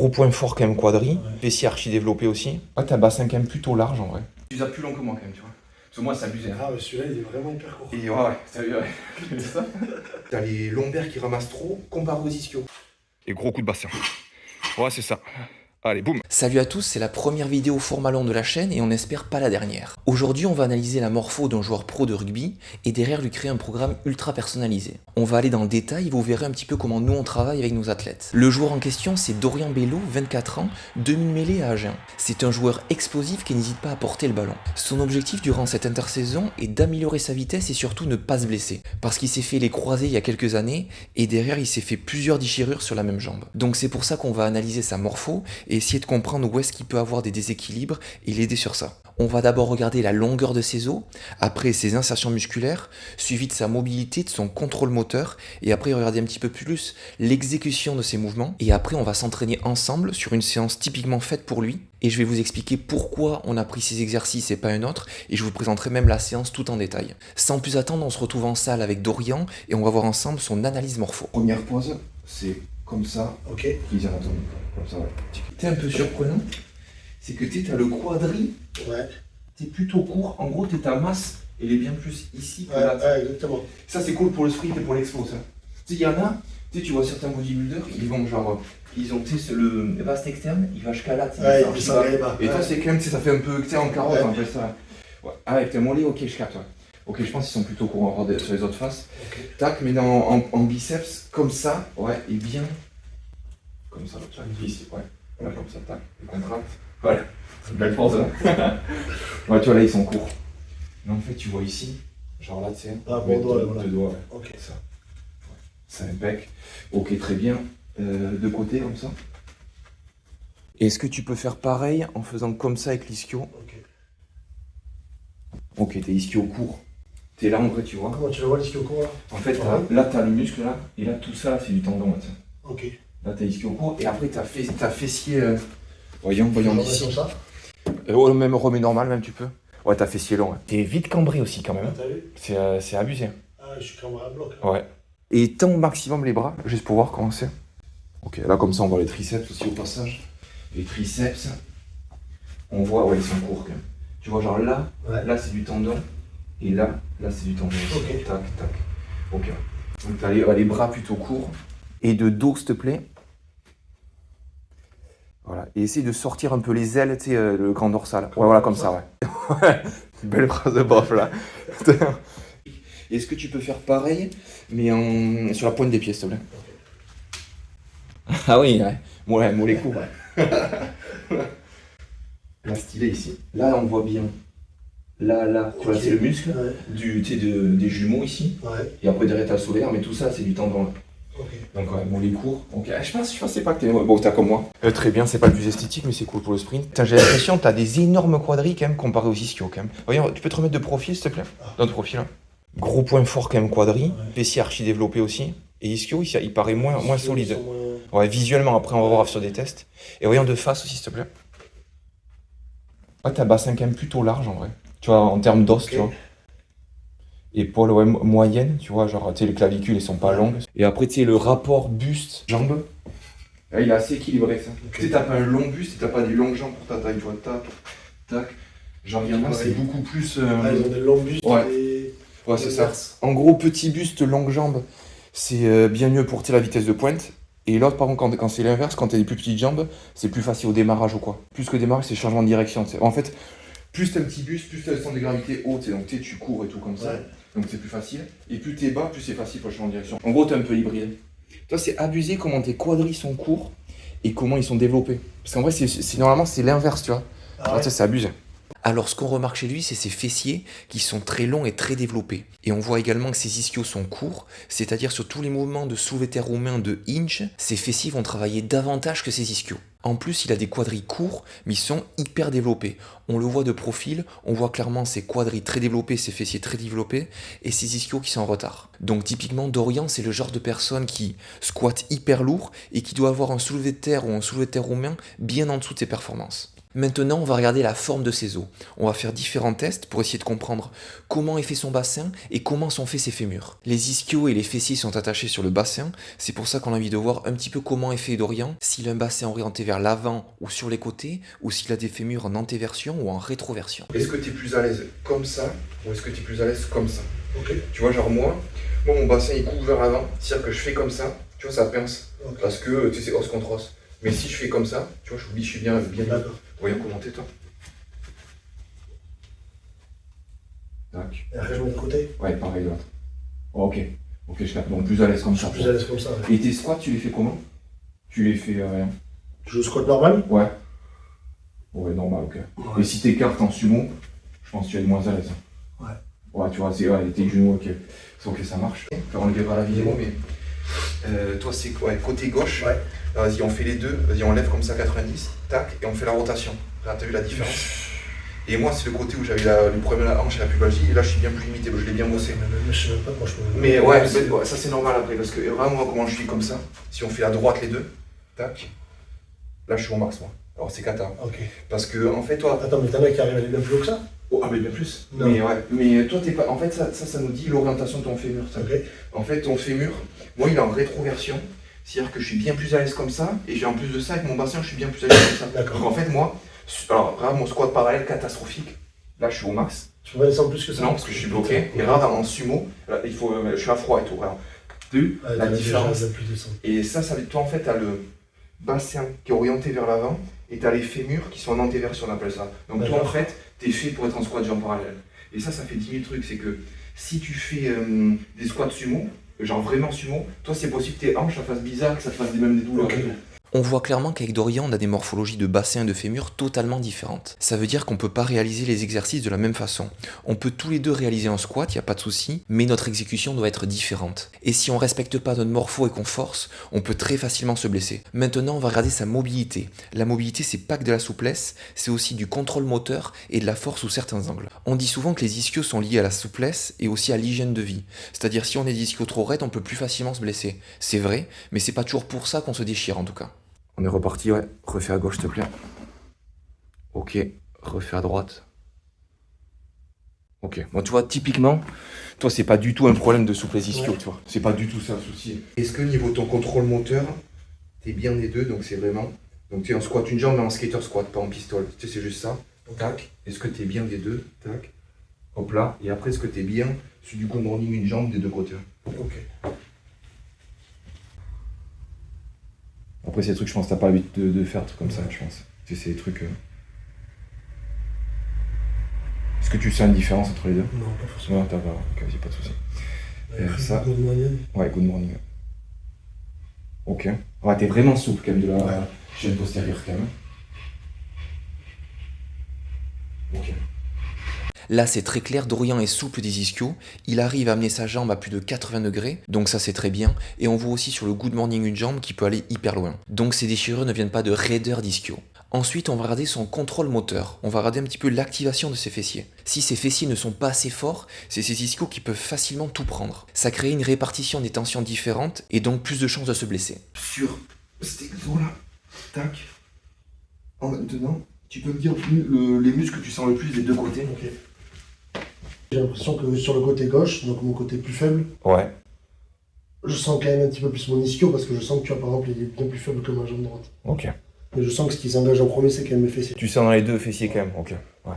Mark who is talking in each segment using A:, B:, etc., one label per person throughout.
A: Gros point fort quand même quadri, fessier archi développé aussi. Ouais, t'as bassin quand même plutôt large en vrai. Tu as plus long que moi quand même, tu vois. Parce que moi c'est abusé.
B: Ah, mais celui-là il est vraiment hyper court.
A: Et ouais, t'as vu, ouais. C'est ça. T'as les lombaires qui ramassent trop comparé aux ischios. Et gros coup de bassin. Ouais, c'est ça. Allez, boum.
C: Salut à tous, c'est la première vidéo format long de la chaîne et on espère pas la dernière. Aujourd'hui, on va analyser la morpho d'un joueur pro de rugby et derrière lui créer un programme ultra personnalisé. On va aller dans le détail et vous verrez un petit peu comment nous on travaille avec nos athlètes. Le joueur en question, c'est Dorian Bello, 24 ans, demi-mêlée à Agen. C'est un joueur explosif qui n'hésite pas à porter le ballon. Son objectif durant cette intersaison est d'améliorer sa vitesse et surtout ne pas se blesser. Parce qu'il s'est fait les croisés il y a quelques années et derrière il s'est fait plusieurs déchirures sur la même jambe. Donc c'est pour ça qu'on va analyser sa morpho et essayer de comprendre où est-ce qu'il peut avoir des déséquilibres et l'aider sur ça. On va d'abord regarder la longueur de ses os, après ses insertions musculaires, suivi de sa mobilité, de son contrôle moteur, et après regarder un petit peu plus l'exécution de ses mouvements, et après on va s'entraîner ensemble sur une séance typiquement faite pour lui, et je vais vous expliquer pourquoi on a pris ces exercices et pas un autre, et je vous présenterai même la séance tout en détail. Sans plus attendre, on se retrouve en salle avec Dorian, et on va voir ensemble son analyse morpho.
A: Première pause, c'est comme ça.
B: Ok.
A: Prise anatomique. Comme ça, ouais. T'es un peu surprenant, c'est que t'as le quadri,
B: Ouais.
A: t'es plutôt court. En gros, ta masse, elle est bien plus ici que là.
B: Ouais, exactement.
A: Ça, c'est cool pour le sprint et pour l'expo, ça. Tu sais, il y en a, tu vois certains bodybuilders, ils vont genre, ils ont, le vaste externe, il va jusqu'à là,
B: Ouais, il descend vers les bas.
A: et toi, c'est quand même, ça fait un peu, en carotte, en fait, ça. Ouais. Ah, avec tes mollets, ok, je capte, ouais. Ok, je pense qu'ils sont plutôt courts encore sur les autres faces.
B: Okay.
A: Tac, mais en biceps, comme ça, ouais, et bien. Comme ça, tac, ici, ouais. Là, comme ça, tac, le contracte. Voilà, c'est une belle force, là. Ouais, tu vois, là, ils sont courts. Mais en fait, tu vois ici, genre là, tu sais,
B: Ah, bon doigt, voilà.
A: deux doigts, ouais.
B: Ok.
A: Ça. Ouais. C'est impec. Ok, très bien. De côté, comme ça. Est-ce que tu peux faire pareil en faisant comme ça avec l'ischio?
B: Ok.
A: Ok, t'es ischio court. T'es là, en vrai, tu vois.
B: Comment tu le vois l'ischio court là?
A: En fait, là, t'as le muscle, là, et là, tout ça, c'est du tendon, là, tiens.
B: Ok.
A: Là, t'as ischio court, et après, t'as fessier... Voyons d'ici.
B: Ça.
A: Même remets normal, même tu peux. Ouais, t'as fessier long. Ouais. T'es vite cambré aussi, quand même.
B: Ah, t'as vu?
A: C'est abusé.
B: Ah, je suis cambré à bloc. Là.
A: Ouais. Et tends au maximum les bras, juste pour voir comment c'est. Ok, là, comme ça, on voit les triceps aussi au passage. Les triceps, on voit, ouais, ils sont courts, quand même. Tu vois, genre là,
B: Ouais.
A: là, c'est du tendon. Et là, c'est du tendon aussi.
B: Ok.
A: Tac, tac. Ok. Donc, t'as les bras plutôt courts. Et de dos, s'il te plaît. Voilà, et essaye de sortir un peu les ailes, tu sais, le grand dorsal. Ouais, voilà, comme ça, ouais. Ouais, belle phrase de bof, là. Est-ce que tu peux faire pareil, mais sur la pointe des pieds, s'il te plaît? Ah oui, ouais. Ouais, mollet court, ouais. Là, stylé ici. Là, on voit bien. Là, tu vois, c'est le muscle
B: Ouais.
A: des jumeaux ici.
B: Ouais.
A: Et après, derrière, t'as le solaire, mais tout ça, c'est du tendon, là.
B: Ok.
A: Donc ouais, bon les cours. Donc je pensais pas que t'es... Bon, t'as comme moi. Très bien, c'est pas le plus esthétique, mais c'est cool pour le sprint. Putain, j'ai l'impression que t'as des énormes quadris quand même comparé aux ischios quand même. Voyons, tu peux te remettre de profil s'il te plaît? Dans le profil là. Gros point fort quand même quadri. Fessier archi développé aussi. Et ischio, il paraît moins solide. Ouais, visuellement, après on va voir sur des tests. Et voyons de face aussi s'il te plaît. Ouais, t'as bassin quand même plutôt large en vrai. Tu vois, en termes d'os, tu vois. Épaules ouais, moyennes, tu vois, genre, tu sais, les clavicules, elles sont pas longues. Et après, tu sais, le rapport buste-jambe, là, il est assez équilibré, ça.
B: Okay.
A: Tu sais, t'as pas un long buste et t'as pas des longues jambes pour ta taille, tu vois, tac, tac. Genre, il y en a, c'est beaucoup plus...
B: Ah, ils ont des longs bustes et...
A: Ouais, c'est ça. En gros, petit buste, longue jambe, c'est bien mieux pour la vitesse de pointe. Et l'autre, par contre, quand c'est l'inverse, quand t'as des plus petites jambes, c'est plus facile au démarrage ou quoi. Plus que démarrage, c'est changement de direction, tu sais. En fait, plus t'as un petit buste, plus t'as le centre de gravité haut, tu sais, donc tu cours et tout comme ça.
B: Ouais.
A: Donc c'est plus facile. Et plus t'es bas, plus c'est facile pour le changement de direction. En gros, t'es un peu hybride. Toi, c'est abusé comment tes quadris sont courts et comment ils sont développés. Parce qu'en vrai, normalement, c'est l'inverse, tu vois.
B: Ah, ouais.
A: C'est abusé.
C: Alors ce qu'on remarque chez lui, c'est ses fessiers qui sont très longs et très développés. Et on voit également que ses ischios sont courts, c'est-à-dire sur tous les mouvements de soulevé terre roumain de hinge, ses fessiers vont travailler davantage que ses ischios. En plus, il a des quadris courts, mais ils sont hyper développés. On le voit de profil, on voit clairement ses quadris très développés, ses fessiers très développés, et ses ischios qui sont en retard. Donc typiquement, Dorian, c'est le genre de personne qui squatte hyper lourd et qui doit avoir un soulevé de terre ou un soulevé de terre roumain bien en dessous de ses performances. Maintenant, on va regarder la forme de ses os. On va faire différents tests pour essayer de comprendre comment est fait son bassin et comment sont faits ses fémurs. Les ischios et les fessiers sont attachés sur le bassin, c'est pour ça qu'on a envie de voir un petit peu comment est fait Dorian, s'il a un bassin orienté vers l'avant ou sur les côtés, ou s'il a des fémurs en antéversion ou en rétroversion.
A: Est-ce que tu es plus à l'aise comme ça, ou est-ce que tu es plus à l'aise comme ça?
B: Ok.
A: Tu vois, genre moi mon bassin il couvre vers l'avant, c'est-à-dire que je fais comme ça, tu vois, ça pince,
B: Ok.
A: parce que tu sais, c'est os contre os. Mais si je fais comme ça, tu vois, je suis bien.
B: D'accord.
A: Voyons comment t'es, toi. Tac.
B: Et après, je mets de côté.
A: Ouais, pareil, l'autre. Ok, je capte. Donc plus à l'aise comme
B: Je
A: ça.
B: suis plus à l'aise comme ça. Ouais.
A: Et tes squats, tu les fais comment? Tu les fais rien.
B: Je squat normal.
A: Ouais. Ouais, normal, ok.
B: Ouais.
A: Et si t'écartes en sumo, je pense que tu vas être moins à l'aise.
B: Ouais.
A: Ouais, tu vois, c'est tes genoux, ok. C'est ok, ça marche. On enlèvera la vidéo, mais toi, c'est côté gauche.
B: Ouais.
A: Vas-y, on fait les deux. Vas-y, on lève comme ça 90, tac, et on fait la rotation. Là, t'as vu la différence? Et moi, c'est le côté où j'avais le problème de la hanche et la pubalgie, et là, je suis bien plus limité, je l'ai bien bossé.
B: Mais je sais même pas quand je peux.
A: Mais ouais, ça c'est normal après, parce que vraiment, moi, comment je suis comme ça, si on fait à droite les deux, tac, là, je suis au max, moi. Alors, c'est cata.
B: Ok.
A: Parce que, en fait, toi.
B: Attends, mais t'as un mec qui arrive à les mêmes plus haut que ça?
A: Oh, ah, mais bien plus.
B: Non.
A: Mais toi, t'es pas. En fait, ça nous dit l'orientation de ton fémur. Ça.
B: Ok.
A: En fait, ton fémur, moi, il est en rétroversion. C'est-à-dire que je suis bien plus à l'aise comme ça, et j'ai en plus de ça, avec mon bassin, je suis bien plus à l'aise comme ça.
B: D'accord.
A: Donc en fait, moi, alors, regarde mon squat parallèle catastrophique. Là, je suis au max.
B: Tu peux pas descendre plus que ça?
A: Non, parce que je suis bloqué. Et regarde, en sumo, là, je suis à froid et tout. Regarde. T'as vu la différence? Et ça toi, en fait, t'as le bassin qui est orienté vers l'avant, et t'as les fémurs qui sont en antéversion, on appelle ça. Donc toi, en fait, t'es fait pour être en squat jambes parallèles. Et ça fait 10 000 trucs. C'est que si tu fais des squats sumo, genre vraiment sumo, toi, c'est possible que tes hanches, ça fasse bizarre, que ça te fasse même des douleurs.
B: Ok.
C: On voit clairement qu'avec Dorian, on a des morphologies de bassin et de fémur totalement différentes. Ça veut dire qu'on peut pas réaliser les exercices de la même façon. On peut tous les deux réaliser un squat, y a pas de souci, mais notre exécution doit être différente. Et si on respecte pas notre morpho et qu'on force, on peut très facilement se blesser. Maintenant, on va regarder sa mobilité. La mobilité, c'est pas que de la souplesse, c'est aussi du contrôle moteur et de la force sous certains angles. On dit souvent que les ischios sont liés à la souplesse et aussi à l'hygiène de vie. C'est-à-dire si on a des ischios trop raides, on peut plus facilement se blesser. C'est vrai, mais c'est pas toujours pour ça qu'on se déchire en tout cas.
A: On est reparti, ouais. Refais à gauche, s'il te plaît. Ok, refais à droite. Ok, bon, tu vois, typiquement, toi, c'est pas du tout un problème de souplesse ischio, tu vois. C'est pas du tout ça le souci. Est-ce que niveau ton contrôle moteur, t'es bien les deux, donc c'est vraiment. Donc tu es en squat une jambe, mais en skater squat, pas en pistol. Tu sais, c'est juste ça. Tac. Est-ce que t'es bien les deux? Tac. Hop là. Et après, est-ce que t'es bien sur du good morning une jambe des deux côtés?
B: Ok.
A: Après, c'est des trucs, je pense, t'as pas l'habitude de faire des trucs comme ça, je pense. C'est des trucs. Est-ce que tu sens une différence entre les deux?
B: Non, pas forcément.
A: Non, t'as pas. Ok, vas-y, pas de soucis.
B: Ça. Good morning.
A: Ouais, good morning. Ok. Ouais, t'es vraiment souple quand même de la chaîne postérieure quand même. Ok.
C: Là, c'est très clair, Dorian est souple des ischios, il arrive à amener sa jambe à plus de 80 degrés, donc ça c'est très bien, et on voit aussi sur le good morning une jambe qui peut aller hyper loin. Donc ces déchirures ne viennent pas de raideur d'ischio. Ensuite, on va regarder son contrôle moteur, on va regarder un petit peu l'activation de ses fessiers. Si ses fessiers ne sont pas assez forts, c'est ces ischios qui peuvent facilement tout prendre. Ça crée une répartition des tensions différentes, et donc plus de chances de se blesser.
A: Sur cet exo-là, tac, maintenant, tu peux me dire les muscles que tu sens le plus des deux côtés?
B: Ok. J'ai l'impression que sur le côté gauche, donc mon côté plus faible,
A: Ouais.
B: je sens quand même un petit peu plus mon ischio parce que je sens que tu vois par exemple il est bien plus faible que ma jambe droite.
A: Ok.
B: Mais je sens que ce qui s'engage en premier c'est quand même mes fessiers.
A: Tu sens dans les deux fessiers quand même, ok. Ouais.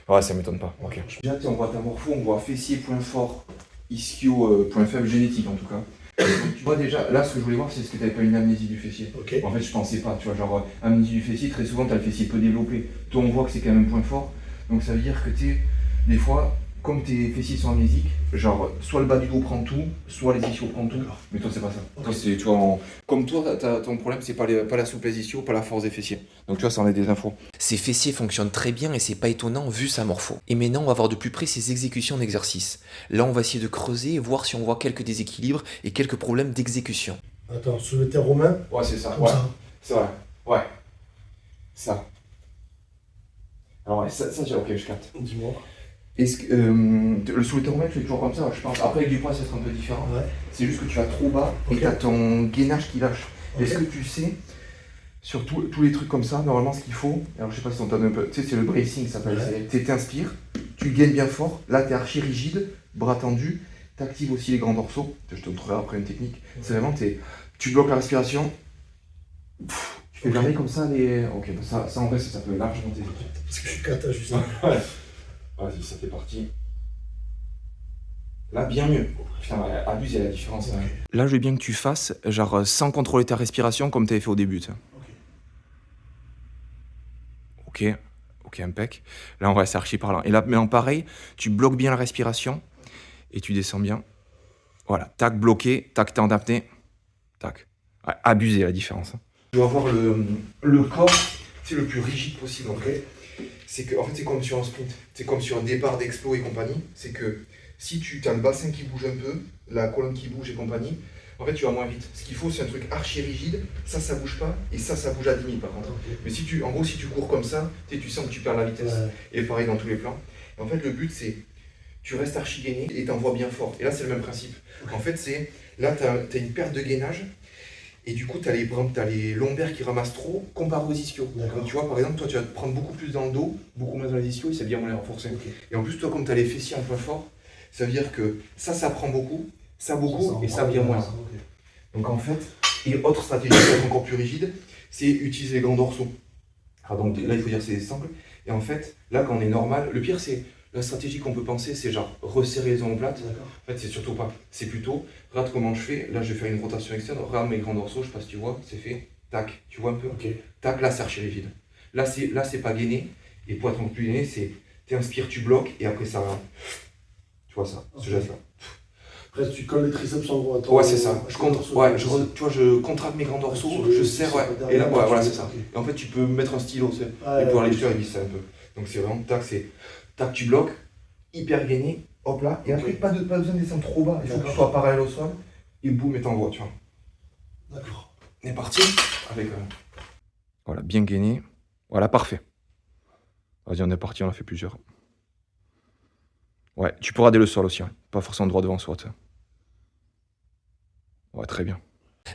A: Ouais, ça m'étonne pas. Ok. Déjà, on voit ta morpho, on voit fessier, point fort, ischio, point faible génétique en tout cas. Donc, tu vois déjà, là ce que je voulais voir c'est est-ce que tu n'avais pas une amnésie du fessier.
B: Ok.
A: En fait, je pensais pas, tu vois, genre amnésie du fessier, très souvent tu as le fessier peu développé. Toi, on voit que c'est quand même un point fort. Donc ça veut dire que tu des fois, comme tes fessiers sont amnésiques, genre soit le bas du dos prend tout, soit les ischios prennent tout. Mais toi, c'est pas ça.
B: Okay.
A: Toi, c'est, tu vois, comme toi, ton problème, c'est pas la souplesse ischio, pas la force des fessiers. Donc tu vois, ça en est des infos.
C: Ses fessiers fonctionnent très bien et c'est pas étonnant vu sa morpho. Et maintenant, on va voir de plus près ses exécutions d'exercice. Là, on va essayer de creuser et voir si on voit quelques déséquilibres et quelques problèmes d'exécution.
B: Attends, soulevé romain.
A: Ouais, c'est ça.
B: Comme
A: Ouais.
B: ça.
A: C'est vrai. Ouais. Ça. Alors, ouais, ça ok, je capte.
B: Dis-moi.
A: Est-ce que le soulevé romain, tu fais toujours comme ça, je pense. Après, avec du poids, ça sera un peu différent.
B: Ouais.
A: C'est juste que tu vas trop bas et
B: Ok.
A: tu as ton gainage qui lâche.
B: Ok.
A: Est-ce que tu sais Sur tous les trucs comme ça, normalement, ce qu'il faut, alors je sais pas si on t'a donné un peu, tu sais, c'est le bracing, ça s'appelle. Tu t'inspires, tu gaines bien fort, là, t'es archi rigide, bras tendus, t'actives aussi les grands dorsaux. Je te montrerai après une technique. C'est vraiment, tu bloques la respiration, tu fais jamais comme ça les. Ok, ça en vrai, ça peut largement t'aider.
B: Parce que je suis cata juste.
A: Ouais. Vas-y, ça fait partie. Là, bien mieux. Putain, abuse, il y a la différence. Okay. Là, je veux bien que tu fasses, genre, sans contrôler ta respiration, comme tu avais fait au début. Ok, impec. Là, on reste archi parlant. Et là, mais en pareil, tu bloques bien la respiration et tu descends bien. Voilà, tac, bloqué, tac, t'es en apnée. Tac. Ouais, abusé, la différence. Tu dois avoir le corps, c'est le plus rigide possible. Okay. C'est que, en fait, c'est comme sur un sprint. C'est comme sur un départ d'explo et compagnie. C'est que si tu as le bassin qui bouge un peu, la colonne qui bouge et compagnie, en fait, tu vas moins vite. Ce qu'il faut, c'est un truc archi rigide. Ça bouge pas. Et ça bouge à 10 000 par contre. Okay. Mais si tu, en gros, si tu cours comme ça, tu sens que tu perds la vitesse. Ouais. Et pareil dans tous les plans. Et en fait, le but, c'est tu restes archi gainé et t'envoies bien fort. Et là, c'est le même principe. Okay. En fait, c'est là, tu as une perte de gainage. Et du coup, tu as les lombaires qui ramassent trop comparé aux ischios. Donc, tu vois, par exemple, toi, tu vas te prendre beaucoup plus dans le dos, beaucoup moins dans les ischios, et c'est bien moins les renforcer. Okay. Et en plus, toi, comme tu as les fessiers en point fort, ça veut dire que ça prend beaucoup, ça beaucoup, et ça vient moins. Okay. Donc, en fait, et autre stratégie qui est encore plus rigide, c'est utiliser les grands dorsaux. Alors, donc là, il faut dire c'est des sangles. Et en fait, là, quand on est normal, le pire, c'est la stratégie qu'on peut penser, c'est genre resserrer les omoplates. En fait, c'est surtout pas. C'est plutôt, regarde comment je fais. Là, je vais faire une rotation externe. Regarde mes grands dorsaux, je sais pas si tu vois, c'est fait. Tac, tu vois un peu. Okay. Tac, là, c'est archi rigide. Là, c'est pas gainé. Et pour être un peu plus gainé, c'est t'inspires, tu bloques, et après ça va. Tu vois ça, ce geste-là.
B: Après, tu colles les triceps en gros à
A: toi. Ouais, c'est ça. Tu vois, je contracte mes grands dorsaux, je serre, ouais. Et là, ouais, voilà, c'est ça. Okay. Et en fait, tu peux mettre un stylo, et pouvoir les faire, ils glissent un peu. Donc, c'est vraiment, tac, tac, tu bloques, hyper gainé, hop là, et après, pas besoin de descendre trop bas, il faut que tu sois parallèle au sol, et boum, et t'envoies, tu vois.
B: D'accord.
A: On est parti avec. Voilà, bien gainé. Voilà, parfait. Vas-y, on est parti, on a fait plusieurs. Ouais, tu peux rader le sol aussi, hein. Pas forcément droit devant soi, tu sais. Ouais, très bien.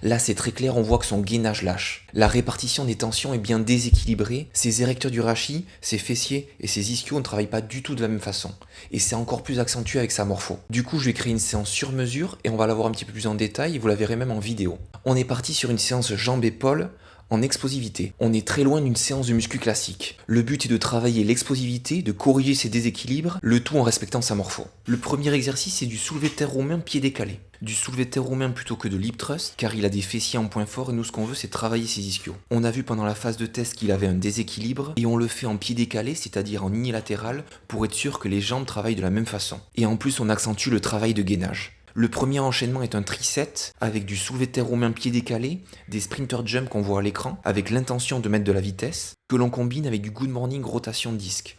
C: Là, c'est très clair, on voit que son gainage lâche. La répartition des tensions est bien déséquilibrée. Ses érecteurs du rachis, ses fessiers et ses ischios ne travaillent pas du tout de la même façon. Et c'est encore plus accentué avec sa morpho. Du coup, je vais créer une séance sur mesure et on va la voir un petit peu plus en détail et vous la verrez même en vidéo. On est parti sur une séance jambes-épaules en explosivité. On est très loin d'une séance de muscu classique. Le but est de travailler l'explosivité, de corriger ses déséquilibres, le tout en respectant sa morpho. Le premier exercice, c'est du soulevé de terre romain pied décalé. Du soulevé de terre romain plutôt que de lip thrust, car il a des fessiers en point fort et nous ce qu'on veut c'est travailler ses ischios. On a vu pendant la phase de test qu'il avait un déséquilibre et on le fait en pied décalé, c'est-à-dire en unilatéral, pour être sûr que les jambes travaillent de la même façon. Et en plus on accentue le travail de gainage. Le premier enchaînement est un triset avec du soulevé de terre romain pied décalé, des sprinter jump qu'on voit à l'écran, avec l'intention de mettre de la vitesse, que l'on combine avec du good morning rotation disque.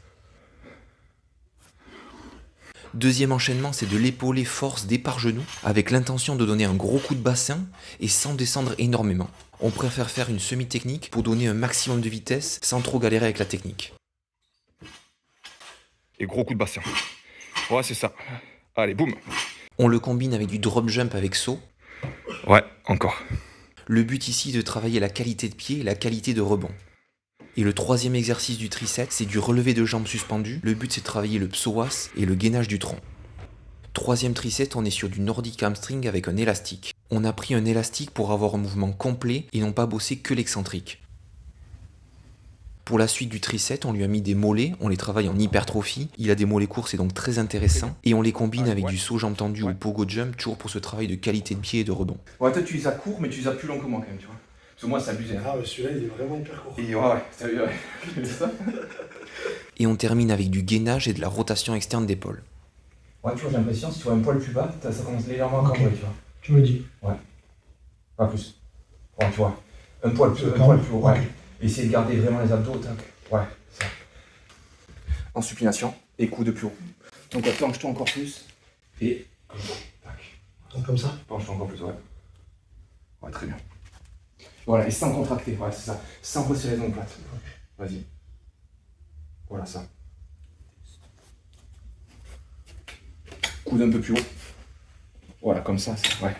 C: Deuxième enchaînement, c'est de l'épaulé force départ genou, avec l'intention de donner un gros coup de bassin et sans descendre énormément. On préfère faire une semi-technique pour donner un maximum de vitesse sans trop galérer avec la technique.
A: Et gros coup de bassin. Ouais, c'est ça. Allez, boum.
C: On le combine avec du drop jump avec saut.
A: Ouais, encore.
C: Le but ici est de travailler la qualité de pied et la qualité de rebond. Et le troisième exercice du triset, c'est du relevé de jambes suspendues. Le but c'est de travailler le psoas et le gainage du tronc. Troisième triset, on est sur du nordic hamstring avec un élastique. On a pris un élastique pour avoir un mouvement complet et non pas bosser que l'excentrique. Pour la suite du triset, on lui a mis des mollets, on les travaille en hypertrophie. Il a des mollets courts, c'est donc très intéressant. Et on les combine avec du saut jambes tendues ou pogo jump, toujours pour ce travail de qualité de pied et de rebond.
A: Ouais, toi tu les as courts, mais tu les as plus longs que moi quand même, tu vois. Parce que moi, c'est abusé.
B: Ah, celui-là, il est vraiment hyper court.
A: Et ouais, sérieux, ouais.
C: Et on termine avec du gainage et de la rotation externe d'épaule.
A: Ouais, tu vois, j'ai l'impression, si tu vois un poil plus bas, ça commence légèrement à cambrer, tu vois.
B: Tu me dis.
A: Ouais. Pas plus. Ouais, tu vois. Un poil plus haut, ouais. Okay. Essayer de garder vraiment les abdos, tac. Ouais, ça. En supination, et coup de plus haut. Donc, penche-toi encore plus. Et. Tac.
B: Donc, comme ça.
A: Penche-toi encore plus, ouais. Ouais, très bien. Voilà, et sans contracter, ouais, c'est ça. Sans resserrer les omoplates. Vas-y. Voilà ça. Coude un peu plus haut. Voilà, comme ça, ouais.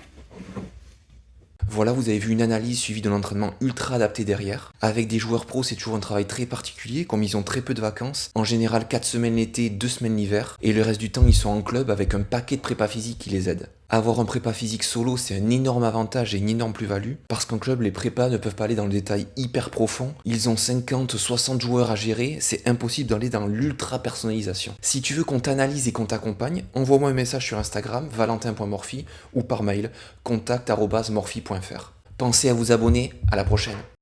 C: Voilà, vous avez vu une analyse suivie d'un entraînement ultra adapté derrière. Avec des joueurs pros, c'est toujours un travail très particulier, comme ils ont très peu de vacances. En général, 4 semaines l'été, 2 semaines l'hiver. Et le reste du temps, ils sont en club avec un paquet de prépa physique qui les aide. Avoir un prépa physique solo, c'est un énorme avantage et une énorme plus-value, parce qu'en club, les prépas ne peuvent pas aller dans le détail hyper profond. Ils ont 50, 60 joueurs à gérer, c'est impossible d'aller dans l'ultra personnalisation. Si tu veux qu'on t'analyse et qu'on t'accompagne, envoie-moi un message sur Instagram, valentin.morphy, ou par mail, contact@morphy.fr. Pensez à vous abonner, à la prochaine.